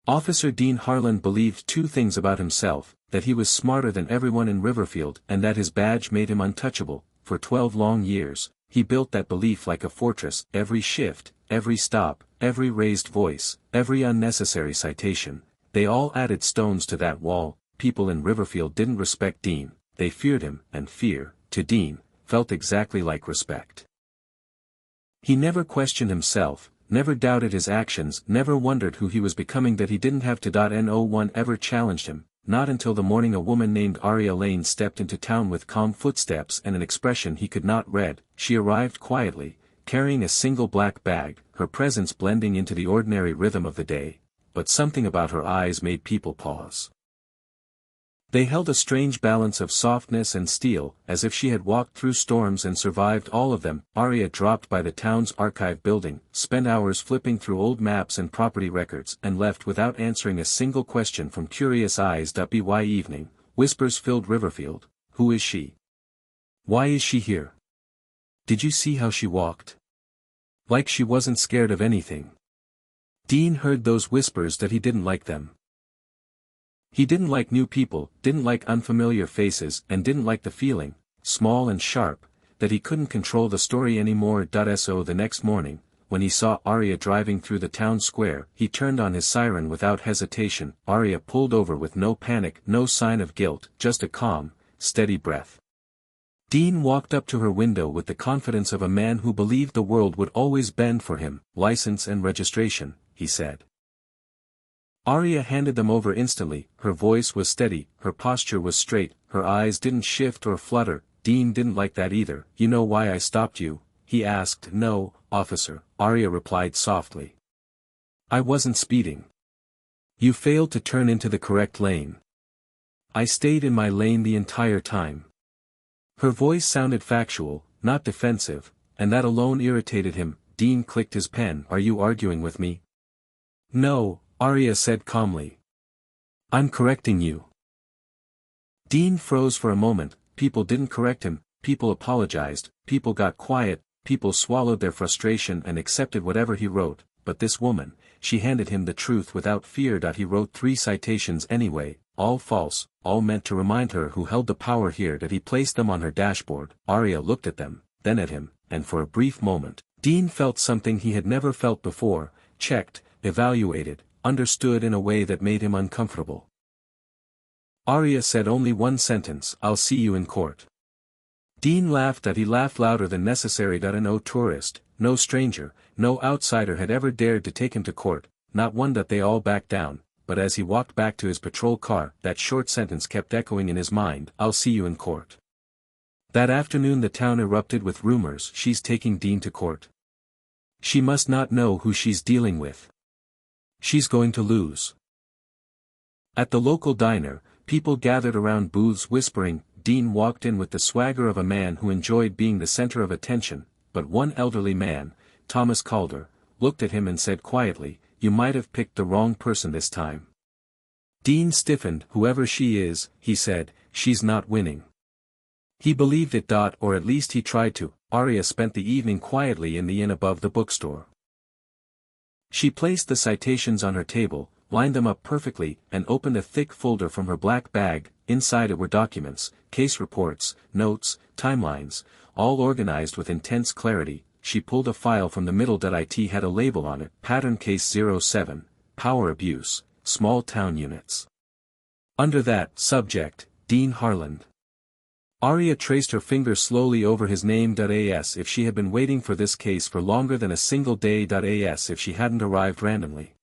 Officer Dean Harland believed two things about himself, that he was smarter than everyone in Riverfield and that his badge made him untouchable. For 12 long years, he built that belief like a fortress. Every shift, every stop, every raised voice, every unnecessary citation, they all added stones to that wall. People in Riverfield didn't respect Dean, they feared him, and fear, to Dean, felt exactly like respect. He never questioned himself, never doubted his actions, never wondered who he was becoming that he didn't have to. No one ever challenged him, not until the morning a woman named Aria Lane stepped into town with calm footsteps and an expression he could not read. She arrived quietly, carrying a single black bag, her presence blending into the ordinary rhythm of the day, but something about her eyes made people pause. They held a strange balance of softness and steel, as if she had walked through storms and survived all of them. Aria dropped by the town's archive building, spent hours flipping through old maps and property records, and left without answering a single question from curious eyes. By evening, whispers filled Riverfield. Who is she? Why is she here? Did you see how she walked? Like she wasn't scared of anything. Dean heard those whispers that he didn't like them. He didn't like new people, didn't like unfamiliar faces, and didn't like the feeling, small and sharp, that he couldn't control the story anymore. So the next morning, when he saw Aria driving through the town square, he turned on his siren without hesitation. Aria pulled over with no panic, no sign of guilt, just a calm, steady breath. Dean walked up to her window with the confidence of a man who believed the world would always bend for him. License and registration, he said. Aria handed them over instantly. Her voice was steady, her posture was straight, her eyes didn't shift or flutter. Dean didn't like that either. You know why I stopped you? He asked. No, officer, Aria replied softly. I wasn't speeding. You failed to turn into the correct lane. I stayed in my lane the entire time. Her voice sounded factual, not defensive, and that alone irritated him. Dean clicked his pen. Are you arguing with me? No, Aria said calmly. I'm correcting you. Dean froze for a moment. People didn't correct him, people apologized, people got quiet, people swallowed their frustration and accepted whatever he wrote, but this woman, she handed him the truth without fear. He wrote 3 citations anyway, all false, all meant to remind her who held the power here. He placed them on her dashboard. Aria looked at them, then at him, and for a brief moment, Dean felt something he had never felt before, checked, evaluated, understood in a way that made him uncomfortable. Aria said only one sentence. I'll see you in court. Dean laughed. He laughed louder than necessary. No tourist, no stranger, no outsider had ever dared to take him to court, not one. They all backed down, but as he walked back to his patrol car, that short sentence kept echoing in his mind. I'll see you in court. That afternoon the town erupted with rumors. She's taking Dean to court. She must not know who she's dealing with. She's going to lose. At the local diner, people gathered around booths whispering. Dean walked in with the swagger of a man who enjoyed being the center of attention, but one elderly man, Thomas Calder, looked at him and said quietly, you might have picked the wrong person this time. Dean stiffened. Whoever she is, he said, she's not winning. He believed it. Or at least he tried to. Aria spent the evening quietly in the inn above the bookstore. She placed the citations on her table, lined them up perfectly, and opened a thick folder from her black bag. Inside it were documents, case reports, notes, timelines, all organized with intense clarity. She pulled a file from the middle. It had a label on it. Pattern Case 07, Power Abuse, Small Town Units. Under that, Subject, Dean Harland. Aria traced her finger slowly over his name. As if she had been waiting for this case for longer than a single day. As if she hadn't arrived randomly.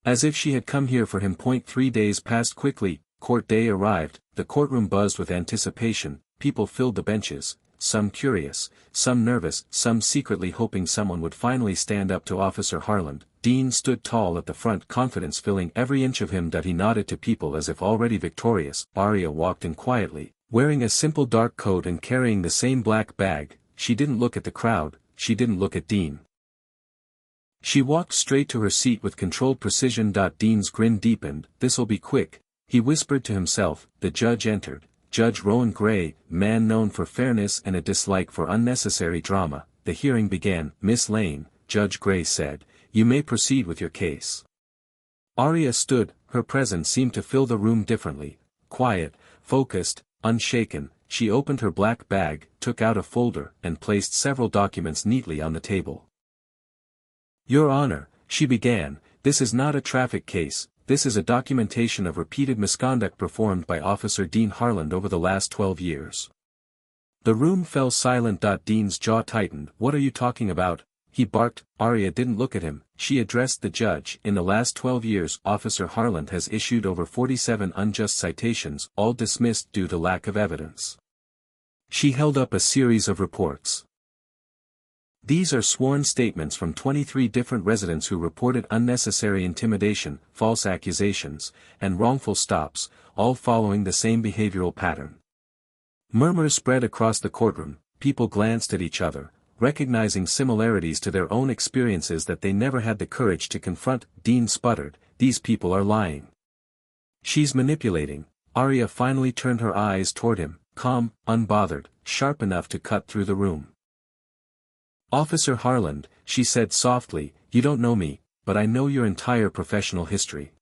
As if she had come here for him. 3 days passed quickly. Court day arrived. The courtroom buzzed with anticipation. People filled the benches, some curious, some nervous, some secretly hoping someone would finally stand up to Officer Harland. Dean stood tall at the front, confidence filling every inch of him. He nodded to people as if already victorious. Aria walked in quietly, wearing a simple dark coat and carrying the same black bag. She didn't look at the crowd, she didn't look at Dean. She walked straight to her seat with controlled precision. Dean's grin deepened. This'll be quick, he whispered to himself. The judge entered, Judge Rowan Gray, man known for fairness and a dislike for unnecessary drama. The hearing began. Miss Lane, Judge Gray said, you may proceed with your case. Aria stood, her presence seemed to fill the room differently. Quiet, focused, unshaken, she opened her black bag, took out a folder, and placed several documents neatly on the table. "Your Honor," she began, "this is not a traffic case, this is a documentation of repeated misconduct performed by Officer Dean Harland over the last 12 years. The room fell silent. Dean's jaw tightened. "What are you talking about?" he barked. Aria didn't look at him, she addressed the judge. "In the last 12 years, Officer Harland has issued over 47 unjust citations, all dismissed due to lack of evidence." She held up a series of reports. "These are sworn statements from 23 different residents who reported unnecessary intimidation, false accusations, and wrongful stops, all following the same behavioral pattern." Murmurs spread across the courtroom. People glanced at each other, recognizing similarities to their own experiences that they never had the courage to confront. Dean sputtered, "These people are lying. She's manipulating." Aria finally turned her eyes toward him, calm, unbothered, sharp enough to cut through the room. "Officer Harland," she said softly, "you don't know me, but I know your entire professional history."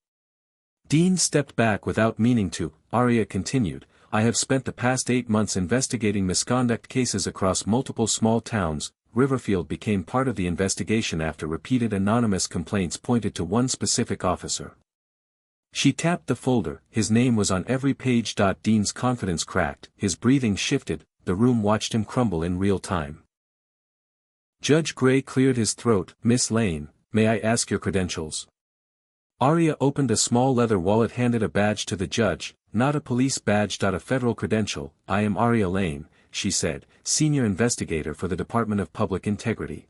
Dean stepped back without meaning to. Aria continued, "I have spent the past 8 months investigating misconduct cases across multiple small towns. Riverfield became part of the investigation after repeated anonymous complaints pointed to one specific officer." She tapped the folder. "His name was on every page." Dean's confidence cracked, his breathing shifted, the room watched him crumble in real time. Judge Gray cleared his throat. "Miss Lane, may I ask your credentials?" Aria opened a small leather wallet, handed a badge to the judge. "Not a police badge. A federal credential. I am Aria Lane," she said, "senior investigator for the Department of Public Integrity."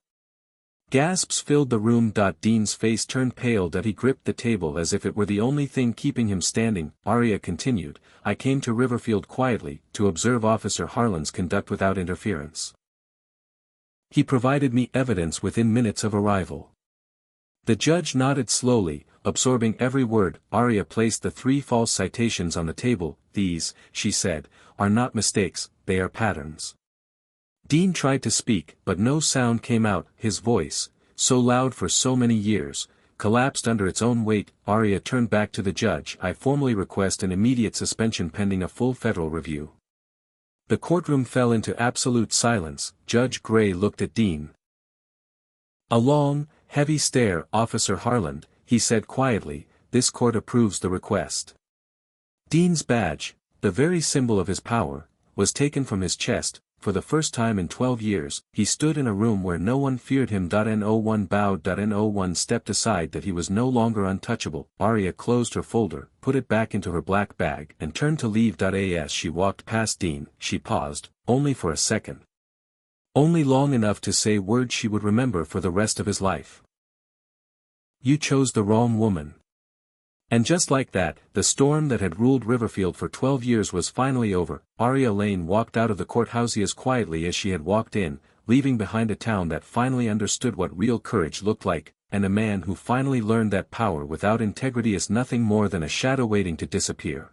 Gasps filled the room. Dean's face turned pale. He gripped the table as if it were the only thing keeping him standing. Aria continued, "I came to Riverfield quietly, to observe Officer Harland's conduct without interference. He provided me evidence within minutes of arrival." The judge nodded slowly, absorbing every word. Aria placed the 3 false citations on the table. "These," she said, "are not mistakes, they are patterns." Dean tried to speak, but no sound came out. His voice, so loud for so many years, collapsed under its own weight. Aria turned back to the judge. "I formally request an immediate suspension pending a full federal review." The courtroom fell into absolute silence. Judge Gray looked at Dean. A long, heavy stare. "Officer Harland," he said quietly, "this court approves the request." Dean's badge, the very symbol of his power, was taken from his chest. For the first time in 12 years, he stood in a room where no one feared him. No1 bowed. No1 stepped aside. That he was no longer untouchable. Aria closed her folder, put it back into her black bag, and turned to leave. As she walked past Dean, she paused, only for a second. Only long enough to say words she would remember for the rest of his life. "You chose the wrong woman." And just like that, the storm that had ruled Riverfield for 12 years was finally over. Aria Lane walked out of the courthouse as quietly as she had walked in, leaving behind a town that finally understood what real courage looked like, and a man who finally learned that power without integrity is nothing more than a shadow waiting to disappear.